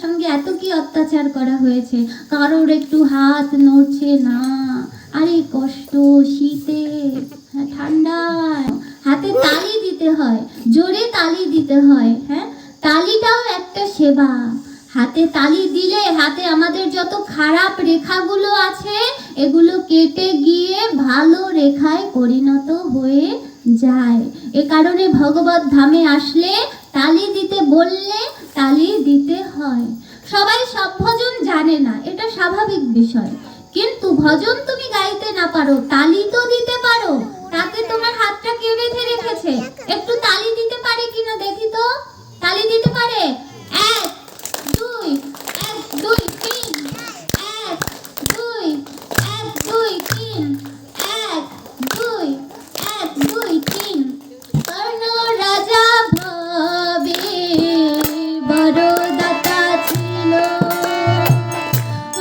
সঙ্গে এত কি অত্যাচার করা হয়েছে, কারোর একটু হাত নড়ছে না, আরে কষ্ট, শীতে, ঠান্ডায় হাতে তালি দিতে হয়, জোরে তালি দিতে হয়। হ্যাঁ, তালিটাও একটা সেবা। হাতে তালি দিলে হাতে আমাদের যত খারাপ রেখাগুলো আছে এগুলো কেটে গিয়ে ভালো রেখায় পরিণত হয়ে যায়। এ কারণে ভগবত ধামে আসলে তালি দিতে বললে তালি দিতে হয়। সবাই সব ভজন জানে না, এটা স্বাভাবিক বিষয়, কিন্তু ভজন তুমি গাইতে না পারো, তালি তো দিতে পারো। তাতে তোমার হাতটা কে বেঁধে রেখেছে? একটু তালি দিতে পারে কিনা দেখি তো। তালি দিতে পারে? 1 2 1 2 3 1 2 1 2 3 1 2 1 2 3। কর্ণ রাজা ভবে বড় দাতা ছিল,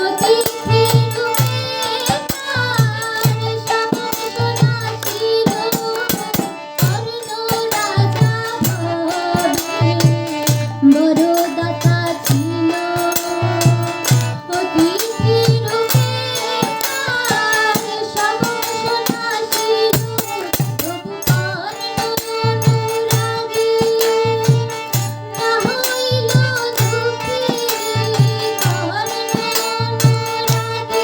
অতিথি রূপে তার সমসনা ছিল। কর্ণ রাজা ভবে বড় দাতা ছিল, অতিথি রূপে তার সমসনা ছিল। তবু কর্ণ অনুরাগী না হইল দুঃখী, কর্ণ অনুরাগী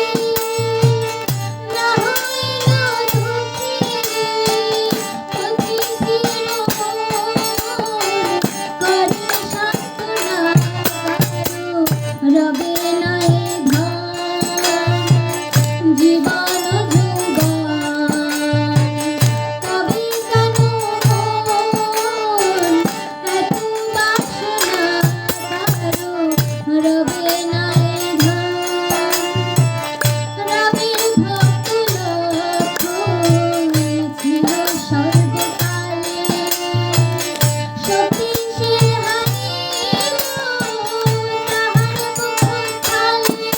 না হইল দুঃখী। অতিথির মন করে সান্ত্বনা কারো, রবে না এ ধন জীবন যৌবন। তবে কেন মন এত বাসনা কারো, রবে না এ ধন। রামের ভক্ত লক্ষ্মণ ছিল সর্বকালে, সতী সে হারিল তাহার মুখস্থলে।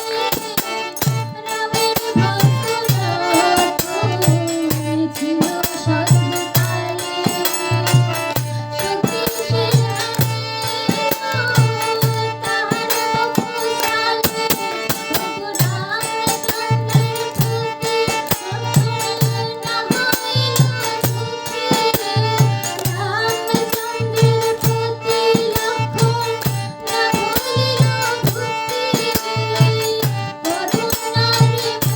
রামের ভক্ত লক্ষ্মণ ছিল সর্বকালে, সতী সে হারিল তাহার মুখস্থলে। তবু রামচন্দ্রের প্রতি না হইল সুখী, রামচন্দ্রের প্রতি লক্ষ্মণ না হইল দুঃখী। করুণার মন বিবেচনা কারো, রবে না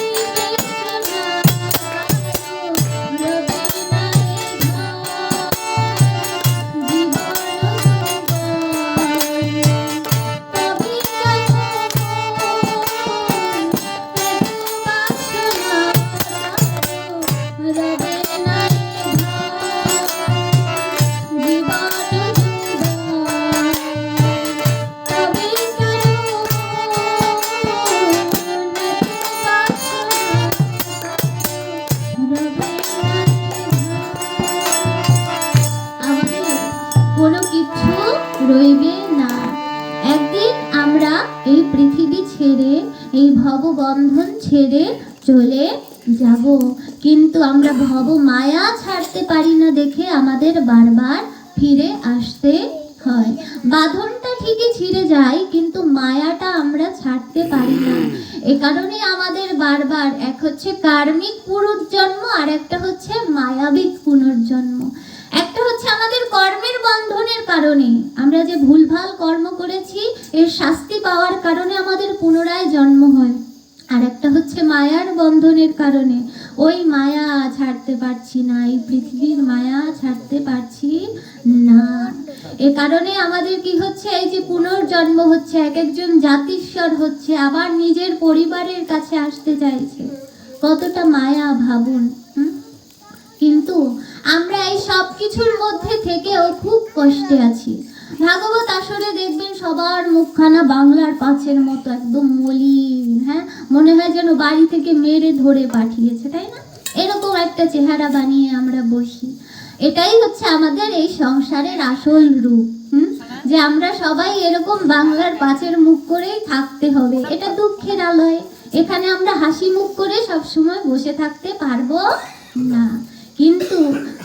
এ ধন জীবন যৌবন। তবে কেন মন এত বাসনা কারো, রবে না এ ধন জীবন যৌবন। তবে কেন মন এত বাসনা কারো, রবে না এ ধন। আমাদের কোনো কিছু রইবে না। একদিন আমরা এই পৃথিবী ছেড়ে, এই ভববন্ধন ছেড়ে চলে যাব, কিন্তু আমরা ভব মায়া ছাড়তে পারি না দেখে আমাদের বারবার ফিরে আসতে হয়। বাঁধনটা ঠিকই ছিঁড়ে যায়, কিন্তু মায়াটা আমরা ছাড়তে পারি না। এ কারণে আমাদের বারবার, এক হচ্ছে কার্মিক পুনর্জন্ম, আর একটা হচ্ছে মায়াবিক পুনর্জন্ম। একটা হচ্ছে আমাদের কর্মের বন্ধনের কারণে, আমরা যে ভুলভাল কর্ম করেছি এর শাস্তি পাওয়ার কারণে আমাদের পুনরায় জন্ম হয়। আর একটা হচ্ছে মায়ার বন্ধনের কারণে, ওই মায়া ছাড়তে পারছি না, এই পৃথিবীর মায়া ছাড়তে পারছি না। এ কারণে আমাদের কি হচ্ছে, এই যে পুনর্জন্ম হচ্ছে, এক একজন জাতিস্বর হচ্ছে, আবার নিজের পরিবারের কাছে আসতে চাইছে। কতটা মায়া ভাবুন। কিন্তু আমরা এই সব কিছুর মধ্যে থেকেও খুব কষ্টে আছি। ভাগবত আসরে দেখবেন সবার মুখখানা বাংলার পাঁচের মতো একদম মলিন, হ্যাঁ, মনে হয় যেন বাড়ি থেকে মেরে ধরে পাঠিয়েছে, তাই না? এরকম একটা চেহারা বানিয়ে আমরা বসি। এটাই হচ্ছে আমাদের এই সংসারের আসল রূপ, যে আমরা সবাই এরকম বাংলার পাঁচের মুখ করেই থাকতে হবে। এটা দুঃখের আলয়, এখানে আমরা হাসি মুখ করে সব সময় বসে থাকতে পারবো না। কিন্তু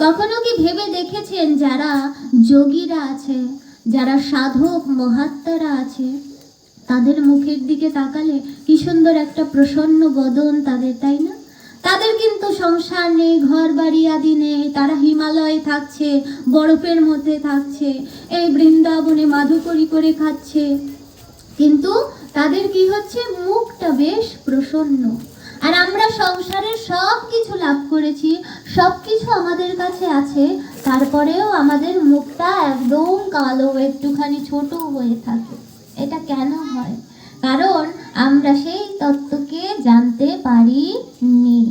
কখনো কি ভেবে দেখেছেন যারা যোগীরা আছে, যারা সাধক মহাত্মারা আছে তাদের মুখের দিকে তাকালে কি সুন্দর একটা প্রসন্ন বদন তাদের, তাই না? তাদের কিন্তু সংসার নেই, ঘর বাড়ি আদি নেই, তারা হিমালয়ে থাকছে, বরফের মধ্যে থাকছে, এই বৃন্দাবনে মাধুকরী করে খাচ্ছে, কিন্তু তাদের কি হচ্ছে, মুখটা বেশ প্রসন্ন। আর আমরা সংসারের সব কিছু লাভ করেছি, সব কিছু আমাদের কাছে আছে, তারপরেও আমাদের মুখটা একদম কালো, একটুখানি ছোট হয়ে থাকে। এটা কেন হয়? কারণ আমরা সেই তত্ত্বকে জানতে পারিনি।